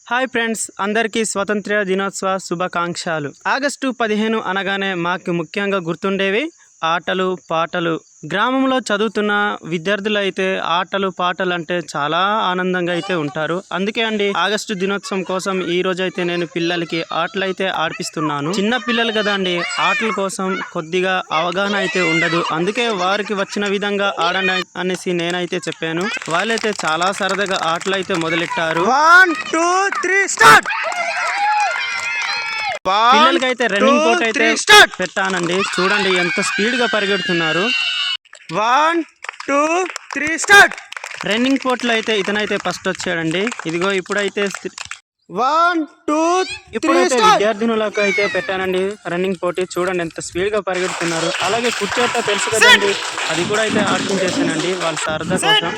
Hi friends, అందరికీ స్వతంత్ర దినోత్సవ శుభాకాంక్షలు. ఆగస్టు 15 అనగానే మాకు ముఖ్యంగా గుర్తుండేవి ఆటలు పాటలు. గ్రామంలో చదువుతున్న విద్యార్థులు అయితే ఆటలు పాటలు అంటే చాలా ఆనందంగా అయితే ఉంటారు. అందుకే అండి ఆగస్టు దినోత్సవం కోసం ఈ రోజు అయితే నేను పిల్లలకి ఆటలు అయితే ఆడిపిస్తున్నాను. చిన్న పిల్లలు కదా అండి, ఆటల కోసం కొద్దిగా అవగాహన అయితే ఉండదు. అందుకే వారికి వచ్చిన విధంగా ఆడండి అనేసి నేనైతే చెప్పాను. వాళ్ళైతే చాలా సరదాగా ఆటలు అయితే మొదలెట్టారు. 1 2 3 స్టార్ట్. పిల్లలకి అయితే రన్నింగ్ కోట్ అయితే పెట్టానండి. చూడండి ఎంత స్పీడ్ గా పరిగెడుతున్నారు. 1 2 3 స్టార్ట్. రన్నింగ్ కోట్ లో అయితే ఇతనైతే ఫస్ట్ వచ్చాడండి. ఇదిగో ఇప్పుడైతే 1 2 ఇప్పుడైతే విద్యార్థినులకు అయితే పెట్టానండి రన్నింగ్ పోటీ. చూడండి ఎంత స్పీడ్ గా పరిగెడుతున్నారు. అలాగే కూర్చోట తెలుసు కదండి, అది కూడా అయితే ఆడిపించేసానండి వాళ్ళ సరదా కోసం.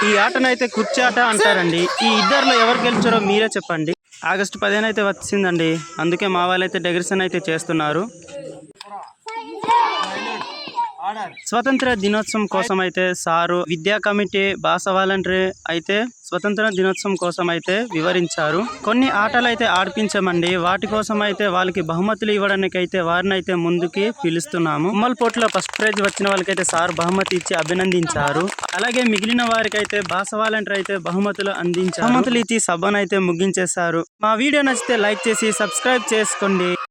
ఈ ఆటనైతే కుర్చాట అంటారండి. ఈ ఇద్దరిలో ఎవరు గెలిచారో మీరే చెప్పండి. ఆగస్టు 15 అయితే వచ్చిందండి, అందుకే మా వాళ్ళైతే డెకరేషన్ అయితే చేస్తున్నారు. స్వతంత్ర దినోత్సవం కోసం అయితే సారు విద్యా కమిటీ భాష వాలంటీర్ అయితే స్వతంత్ర దినోత్సవం కోసం అయితే వివరించారు. కొన్ని ఆటలు అయితే ఆడిపించామండి. వాటి కోసం అయితే వాళ్ళకి బహుమతులు ఇవ్వడానికి అయితే వారిని అయితే ముందుకి పిలుస్తున్నాము. ఉమ్మల్ పోటీలో ఫస్ట్ ప్రైజ్ వచ్చిన వాళ్ళకైతే సార్ బహుమతి ఇచ్చి అభినందించారు. అలాగే మిగిలిన వారికి అయితే భాష వాలంటీర్ అయితే బహుమతులు అందించారు. బహుమతులు ఇచ్చి సభను అయితే ముగించేశారు. మా వీడియో నచ్చితే లైక్ చేసి సబ్స్క్రైబ్ చేసుకోండి.